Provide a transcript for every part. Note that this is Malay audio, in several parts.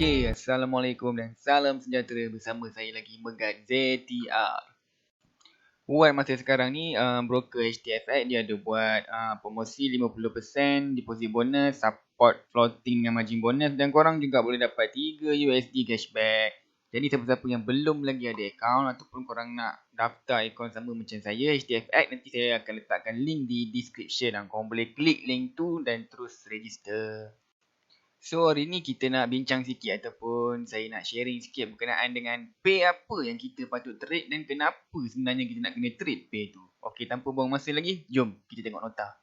Okey, Assalamualaikum dan salam sejahtera bersama saya lagi Megat ZTR. Buat masa sekarang ni, broker HTFX dia ada buat promosi 50% deposit bonus, support floating dengan margin bonus dan korang juga boleh dapat 3 USD cashback. Jadi siapa-siapa yang belum lagi ada akaun ataupun korang nak daftar akaun sama macam saya HTFX, nanti saya akan letakkan link di description. Korang boleh klik link tu dan terus register. So hari ni kita nak bincang sikit ataupun saya nak sharing sikit berkenaan dengan pair apa yang kita patut trade dan kenapa sebenarnya kita nak kena trade pair tu. Okey, tanpa buang masa lagi, jom kita tengok nota.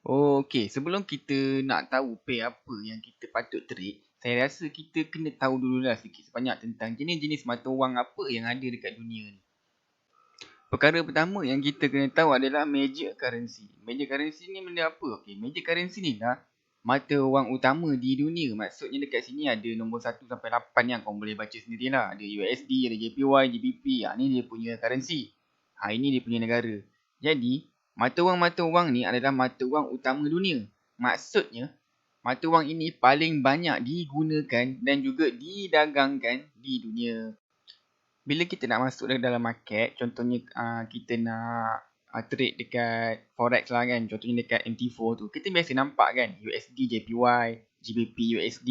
Okey, sebelum kita nak tahu pair apa yang kita patut trade, saya rasa kita kena tahu dululah sikit sebanyak tentang jenis-jenis mata wang apa yang ada dekat dunia ni. Perkara pertama yang kita kena tahu adalah major currency. Major currency ni benda apa? Okey, major currency ni lah mata wang utama di dunia. Maksudnya dekat sini ada nombor 1 sampai 8 yang korang boleh baca sendirilah. Ada USD, ada JPY, GBP. Ni dia punya currency. Ini dia punya negara. Jadi, mata wang ni adalah mata wang utama dunia. Maksudnya, mata wang ini paling banyak digunakan dan juga didagangkan di dunia. Bila kita nak masuk dalam market, contohnya kita nak trade dekat forex lah kan, contohnya dekat MT4 tu, kita biasa nampak kan USD JPY, GBP USD,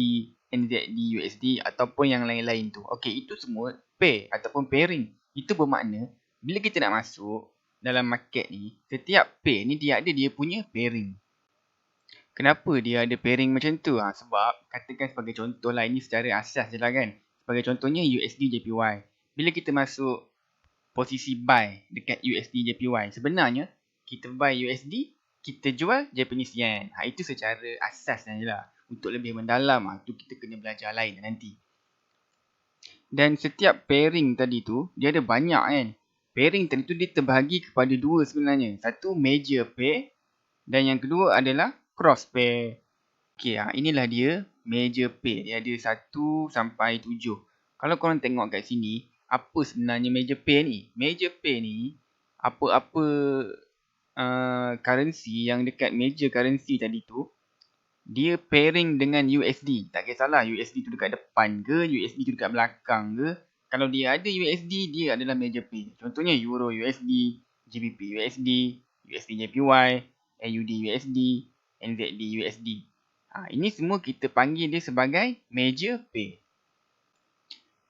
NZD USD ataupun yang lain-lain tu. Okey, itu semua pair ataupun pairing. Itu bermakna bila kita nak masuk dalam market ni, setiap pair ni dia ada dia punya pairing. Kenapa dia ada pairing macam tu? Sebab katakan sebagai contoh lah, ini secara asas je lah kan. Sebagai contohnya USD JPY. Bila kita masuk posisi buy dekat USD JPY, sebenarnya kita buy USD, kita jual Japanese Yen. Itu secara asasnya je lah. Untuk lebih mendalam, tu kita kena belajar lain nanti. Dan setiap pairing tadi tu, dia ada banyak kan. Pairing tadi tu dia terbahagi kepada dua sebenarnya. Satu major pair dan yang kedua adalah cross pair. Okey, inilah dia major pair. Dia ada 1 sampai 7. Kalau korang tengok kat sini, apa sebenarnya major pair ni? Major pair ni, apa-apa currency yang dekat major currency tadi tu, dia pairing dengan USD. Tak kisahlah USD tu dekat depan ke, USD tu dekat belakang ke. Kalau dia ada USD, dia adalah major pair. Contohnya Euro USD, GBP USD, USD JPY, AUD USD, NZD USD. Ini semua kita panggil dia sebagai major pair.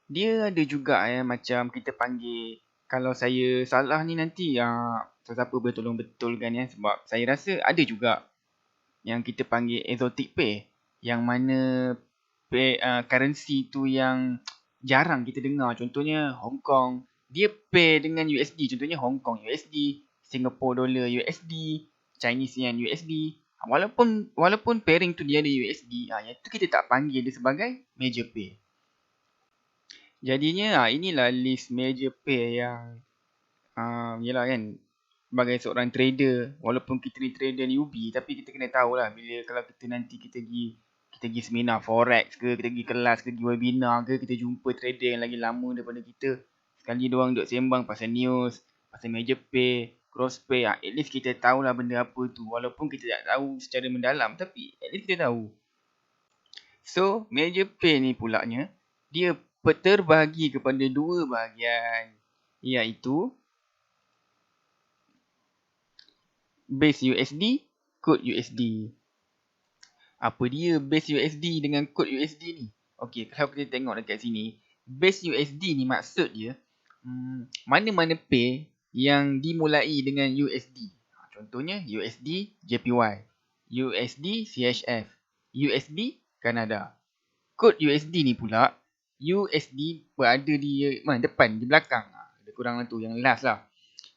Dia ada juga macam kita panggil, kalau saya salah ni nanti siapa boleh tolong betulkan ya, sebab saya rasa ada juga yang kita panggil exotic pair, yang mana pair, currency tu yang jarang kita dengar. Contohnya Hong Kong, dia pair dengan USD. Contohnya Hong Kong USD, Singapore dollar USD, Chinese Yen USD. Walaupun pairing tu dia ada USD, yang tu kita tak panggil dia sebagai major pair. Jadinya inilah list major pair yang yelah kan, sebagai seorang trader, walaupun kita ni trader newbie, tapi kita kena tahulah bila kalau kita nanti kita pergi seminar forex ke, kita pergi kelas ke, pergi webinar ke, kita jumpa trader yang lagi lama daripada kita, sekali diorang duk sembang pasal news, pasal major pair, cross pair, at least kita tahulah benda apa tu, walaupun kita tak tahu secara mendalam, tapi at least kita tahu. So major pair ni pulaknya, dia terbahagi kepada dua bahagian, iaitu base USD, code USD. Apa dia base USD dengan code USD ni? Okey, kalau kita tengok dekat sini, base USD ni maksud dia mana-mana pair yang dimulai dengan USD. Contohnya USD JPY, USD CHF, USD Kanada. Kod USD ni pula, USD berada di depan, di belakang. Lebih kurang tu yang last lah.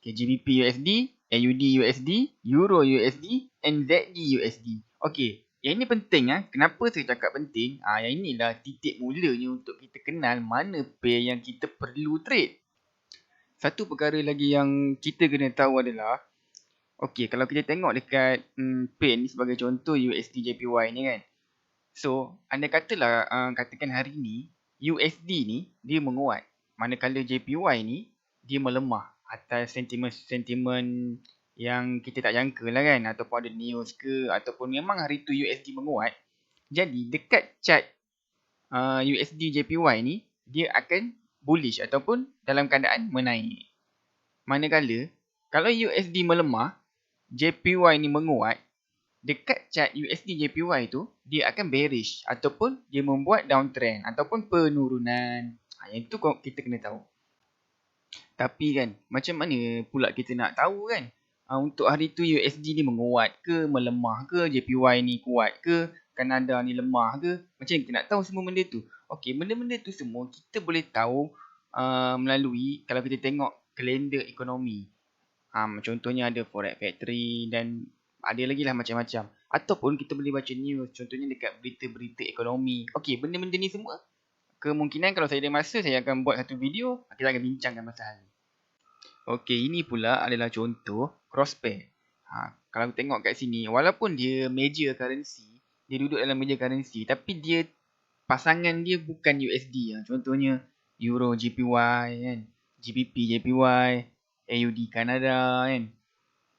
Okay, GBP USD, AUD USD, Euro USD, NZD USD. Okay, yang ini penting. Kenapa saya cakap penting? Yang inilah titik mulanya untuk kita kenal mana pair yang kita perlu trade. Satu perkara lagi yang kita kena tahu adalah, okay, kalau kita tengok dekat pair ni sebagai contoh USD JPY ni kan. So, anda katalah, katakan hari ni, USD ni, dia menguat. Manakala JPY ni, dia melemah. Atas sentimen yang kita tak jangka lah kan. Ataupun ada news ke, ataupun memang hari tu USD menguat. Jadi, dekat chart USD JPY ni dia akan bullish ataupun dalam keadaan menaik. Manakala kalau USD melemah, JPY ni menguat, dekat chart USD JPY tu dia akan bearish ataupun dia membuat downtrend ataupun penurunan. Yang tu kita kena tahu. Tapi kan, macam mana pula kita nak tahu kan? Untuk hari tu USD ni menguat ke, melemah ke, JPY ni kuat ke, Kanada ni lemah ke? Macam mana kita nak tahu semua benda tu? Okey, benda-benda tu semua kita boleh tahu melalui kalau kita tengok kalender ekonomi. Contohnya ada Forex Factory dan ada lagi lah macam-macam. Ataupun kita boleh baca news, contohnya dekat berita-berita ekonomi. Okey, benda-benda ni semua kemungkinan kalau saya ada masa, saya akan buat satu video, kita akan bincangkan masalah ni. Okey, ini pula adalah contoh cross pair. Kalau tengok kat sini, walaupun dia major currency, dia duduk dalam major currency, tapi dia pasangan dia bukan USD. Contohnya Euro JPY kan, GBP JPY, AUD Kanada kan,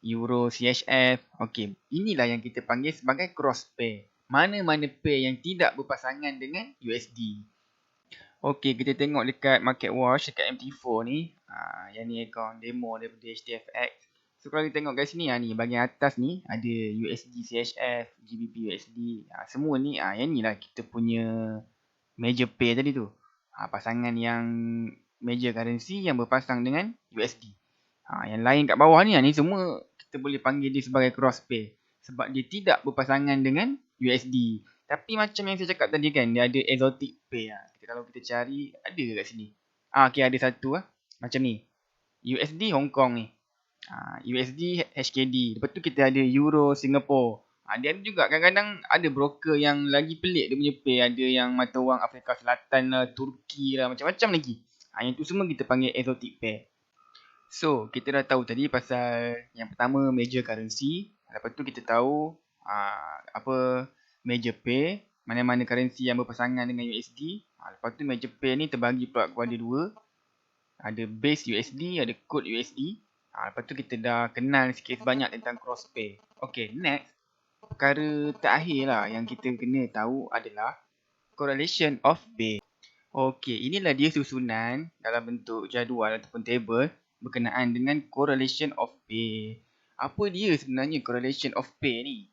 Euro CHF. Okey, inilah yang kita panggil sebagai cross pair. Mana-mana pair yang tidak berpasangan dengan USD. Okey, kita tengok dekat Market Watch, dekat MT4 ni. Yang ni account demo daripada HTFX. So kalau kita tengok kat sini, ni bahagian atas ni ada USD CHF, GBP USD. Semua ni, yang ni lah kita punya major pair tadi tu. Pasangan yang major currency yang berpasang dengan USD. Yang lain kat bawah ni, ni semua kita boleh panggil dia sebagai cross pair. Sebab dia tidak berpasangan dengan USD. Tapi macam yang saya cakap tadi kan, dia ada exotic pair. Kalau kita cari, ada ke kat sini? Okay, ada satu macam ni. USD Hong Kong ni. USD HKD. Lepas tu kita ada Euro Singapore. Dia ada juga kadang-kadang ada broker yang lagi pelik dia punya pair. Ada yang mata wang Afrika Selatan lah, Turki lah, macam-macam lagi. Yang tu semua kita panggil exotic pair. So, kita dah tahu tadi pasal yang pertama major currency. Lepas tu kita tahu apa major pair, mana-mana currency yang berpasangan dengan USD. Lepas tu major pair ni terbagi pula kepada dua. Ada base USD, ada code USD. Lepas tu kita dah kenal sikit sebanyak tentang cross pair. Okay, next. Perkara terakhir lah yang kita kena tahu adalah correlation of pair. Okay, inilah dia susunan dalam bentuk jadual ataupun table berkenaan dengan correlation of pair. Apa dia sebenarnya correlation of pair ni?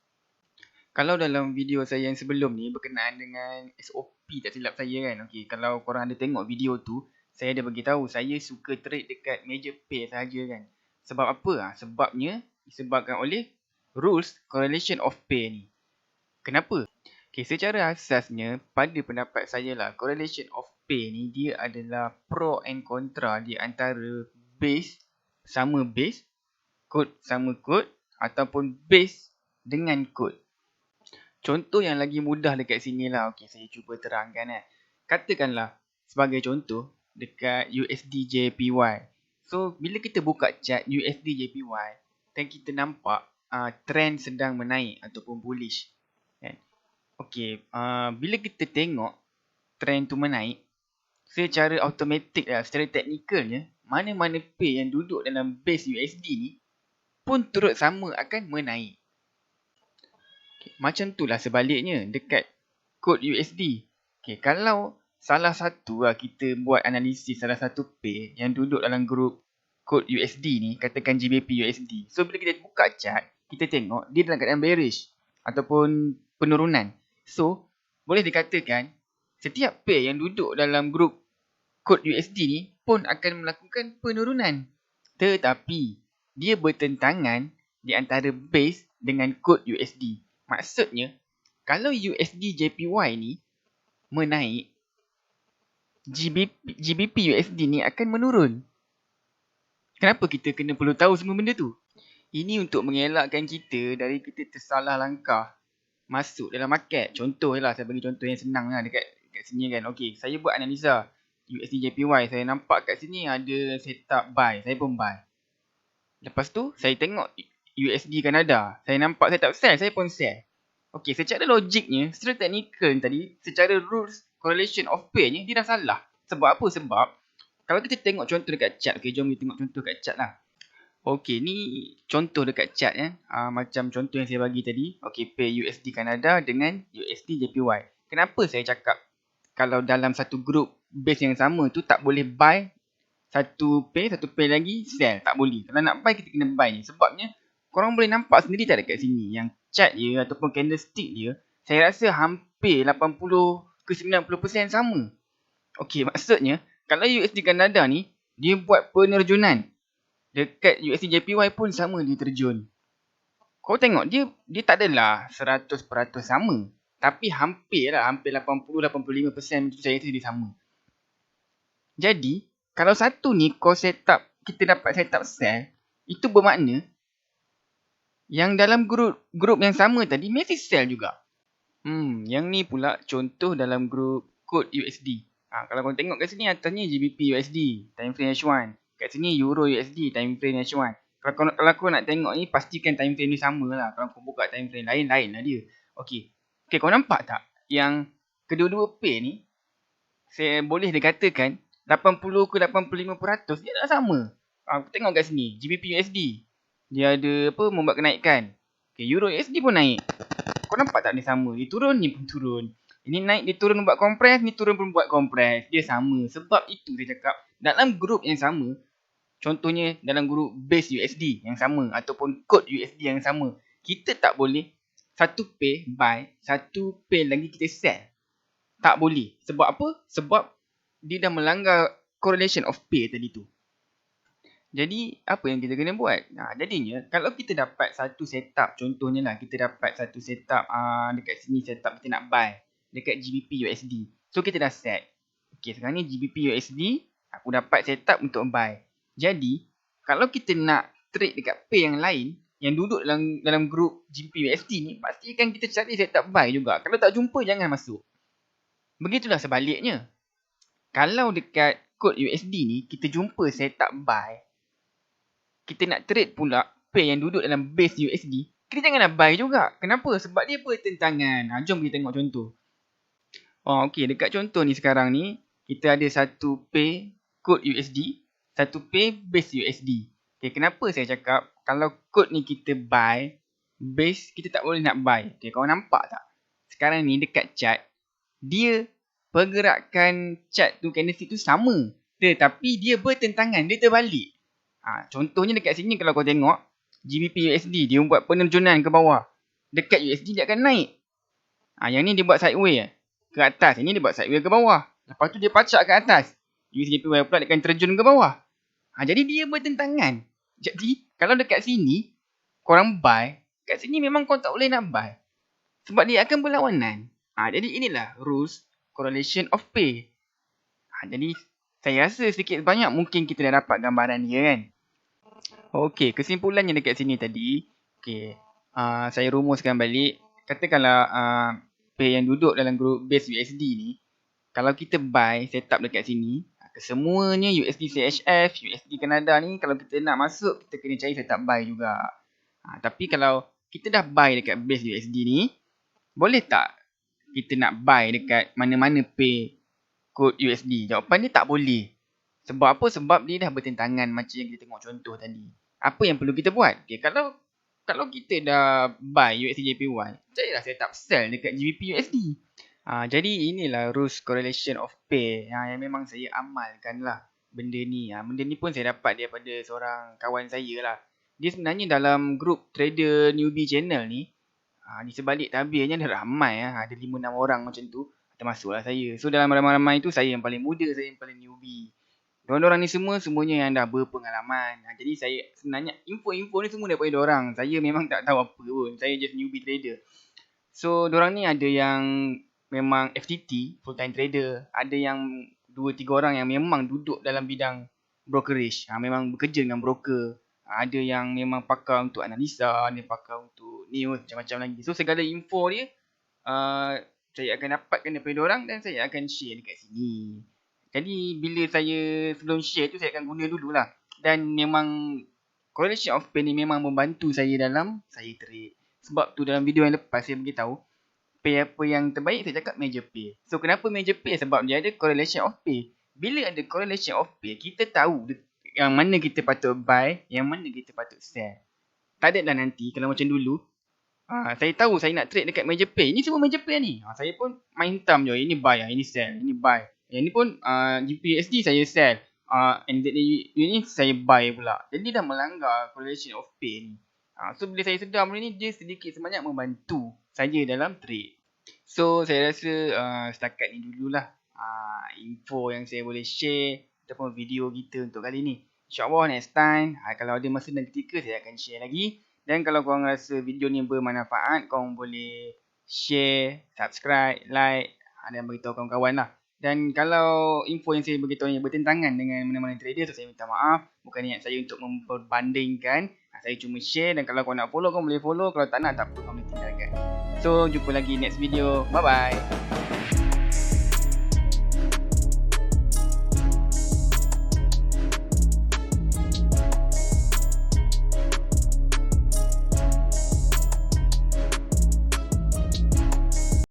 Kalau dalam video saya yang sebelum ni berkenaan dengan SOP tak silap saya kan. Okey, kalau korang ada tengok video tu, saya ada bagi tahu saya suka trade dekat major pair saja kan. Sebab apa? Sebabnya disebabkan oleh rules correlation of pair ni. Kenapa? Okey, secara asasnya pada pendapat saya lah, correlation of pair ni dia adalah pro and contra di antara base sama base, code sama code ataupun base dengan code. Contoh yang lagi mudah dekat sini lah. Okay, saya cuba terangkan. Katakanlah sebagai contoh dekat USD JPY. So, bila kita buka chart USD JPY dan kita nampak trend sedang menaik ataupun bullish. Okay, bila kita tengok trend tu menaik, secara automatik lah, secara teknikalnya, mana-mana pair yang duduk dalam base USD ni pun turut sama akan menaik. Macam tu lah sebaliknya dekat kod USD. Kalau salah satu lah kita buat analisis salah satu pair yang duduk dalam grup kod USD ni, katakan GBP USD. So bila kita buka chart, kita tengok dia dalam keadaan bearish ataupun penurunan. So boleh dikatakan setiap pair yang duduk dalam grup kod USD ni pun akan melakukan penurunan. Tetapi dia bertentangan di antara base dengan kod USD. Maksudnya, kalau USD JPY ni menaik, GBP USD ni akan menurun. Kenapa kita kena perlu tahu semua benda tu? Ini untuk mengelakkan kita dari kita tersalah langkah masuk dalam market. Contoh lah, saya bagi contoh yang senang lah dekat sini kan. Okay, saya buat analisa USD JPY. Saya nampak kat sini ada setup buy. Saya pun buy. Lepas tu, saya tengok USD Kanada. Saya nampak setup sell. Saya pun sell. Okay, secara logiknya, secara teknikal tadi, secara rules correlation of pair ni, dia dah salah. Sebab apa? Sebab, kalau kita tengok contoh dekat chart. Okay, jom kita tengok contoh dekat chart lah. Okay, ni contoh dekat chart ya. Macam contoh yang saya bagi tadi. Okay, pair USD Kanada dengan USD JPY. Kenapa saya cakap kalau dalam satu group base yang sama tu tak boleh buy satu pay lagi sell. Tak boleh. Kalau nak buy kita kena buy. Sebabnya korang boleh nampak sendiri tak dekat sini. Yang chart dia ataupun candlestick dia, saya rasa hampir 80 ke 90% sama. Okey, maksudnya kalau USD Kanada ni dia buat penerjunan dekat USD JPY pun sama dia terjun. Kau tengok dia tak adalah 100% sama. Tapi hampir 80-85% macam saya rasa dia sama. Jadi, kalau satu ni kau setup, kita dapat setup sell, itu bermakna yang dalam grup yang sama tadi mesti sell juga. Yang ni pula contoh dalam grup kod USD. Kalau kau tengok kat sini atasnya GBP USD, time frame H1. Kat sini Euro USD, time frame H1. Kalau kau nak tengok ni, pastikan time frame ni sama lah. Kalau kau buka time frame lain lah dia. Okey, kau nampak tak? Yang kedua-dua pair ni, saya boleh dikatakan 80 ke 85% dia dah sama. Tengok kat sini, GBP USD. Dia ada membuat kenaikan. Euro USD pun naik. Kau nampak tak dia sama? Dia turun, ni pun turun. Ini naik, dia turun buat compress, ni turun pun buat compress. Dia sama. Sebab itu dia cakap, dalam grup yang sama, contohnya dalam grup base USD yang sama ataupun kod USD yang sama, kita tak boleh satu pair buy, satu pair lagi kita sell. Tak boleh. Sebab apa? Sebab dia dah melanggar correlation of pair tadi tu. Jadi, apa yang kita kena buat? Jadinya, kalau kita dapat satu setup, contohnya lah, kita dapat satu setup, dekat sini setup kita nak buy, dekat GBP USD. So, kita dah set. Okay, sekarang ni GBP USD, aku dapat setup untuk buy. Jadi, kalau kita nak trade dekat pair yang lain, yang duduk dalam grup GBP USD ni, pastikan kita cari setup buy juga. Kalau tak jumpa, jangan masuk. Begitulah sebaliknya. Kalau dekat kod USD ni, kita jumpa setup buy, kita nak trade pula pair yang duduk dalam base USD, kita jangan nak buy juga. Kenapa? Sebab dia bertentangan. Jom kita tengok contoh. Okey, dekat contoh ni sekarang ni, kita ada satu pair kod USD, satu pair base USD. Okay, kenapa saya cakap kalau kod ni kita buy, base kita tak boleh nak buy. Okay, kau nampak tak? Sekarang ni dekat chart, dia pergerakan chart tu, candlestick tu sama. Tetapi dia bertentangan, dia terbalik. Contohnya dekat sini kalau kau tengok GBP USD dia buat penerjunan ke bawah. Dekat USD dia akan naik. Yang ni dia buat sideway ke atas. Ini dia buat sideway ke bawah. Lepas tu dia pacak ke atas. USDPY pula dia akan terjun ke bawah. Jadi dia bertentangan. Jadi kalau dekat sini korang buy, kat sini memang kau tak boleh nak buy. Sebab dia akan berlawanan. Jadi inilah rules correlation of pair. Jadi saya rasa sedikit banyak mungkin kita dah dapat gambaran dia kan. Okey, kesimpulannya dekat sini tadi. Okey, saya rumuskan balik. Katakanlah pair yang duduk dalam grup base USD ni, kalau kita buy setup dekat sini, kesemuanya USD CHF, USD Kanada ni, kalau kita nak masuk, kita kena cari setup buy juga. Tapi kalau kita dah buy dekat base USD ni, boleh tak kita nak buy dekat mana-mana pair kod USD? Jawapan dia tak boleh. Sebab apa? Sebab dia dah bertentangan macam yang kita tengok contoh tadi. Apa yang perlu kita buat? Okay, kalau kita dah buy USD JPY, carilah setup sell dekat GBP USD. Jadi inilah rules correlation of pair yang memang saya amalkan lah benda ni. Benda ni pun saya dapat daripada seorang kawan saya lah. Dia sebenarnya dalam grup trader newbie channel ni, di sebalik tabirnya ada ramai. Ada 5-6 orang macam tu. Termasuklah saya. So dalam ramai-ramai tu saya yang paling muda, saya yang paling newbie. Diorang ni semuanya yang dah berpengalaman. Jadi saya sebenarnya info-info ni semua daripada diorang. Saya memang tak tahu apa pun. Saya just newbie trader. So diorang ni ada yang memang FTT, full time trader. Ada yang 2-3 orang yang memang duduk dalam bidang brokerage. Memang bekerja dengan broker. Ada yang memang pakar untuk analisa, ada yang pakar untuk news, macam-macam lagi. So segala info dia saya akan dapatkan daripada diorang dan saya akan share dekat sini. Jadi bila saya sebelum share tu saya akan guna dululah. Dan memang correlation of pair ni memang membantu saya dalam saya trade. Sebab tu dalam video yang lepas saya beritahu pair apa yang terbaik, saya cakap major pair. So kenapa major pair? Sebab dia ada correlation of pair. Bila ada correlation of pair, kita tahu yang mana kita patut buy, yang mana kita patut sell. Tak ada lah nanti kalau macam dulu Saya tahu saya nak trade dekat meja pay. Ini semua meja pay ni. Saya pun main hitam je. Ini buy, ini sell, ini buy. Yang ni pun GPUSD saya sell. NZD ini saya buy pula. Jadi dah melanggar correlation of pay ni. So bila saya sedar benda ni, dia sedikit sebanyak membantu saja dalam trade. So saya rasa setakat ni dululah info yang saya boleh share ataupun video kita untuk kali ni. InsyaAllah next time kalau ada masa dan ketika saya akan share lagi. Dan kalau korang rasa video ni bermanfaat, korang boleh share, subscribe, like dan beritahu kawan-kawan lah. Dan kalau info yang saya beritahu ni bertentangan dengan mana-mana trader, so saya minta maaf. Bukan niat saya untuk memperbandingkan. Saya cuma share, dan kalau korang nak follow, korang boleh follow. Kalau tak nak, tak apa, korang boleh tinggalkan. So jumpa lagi next video. Bye bye.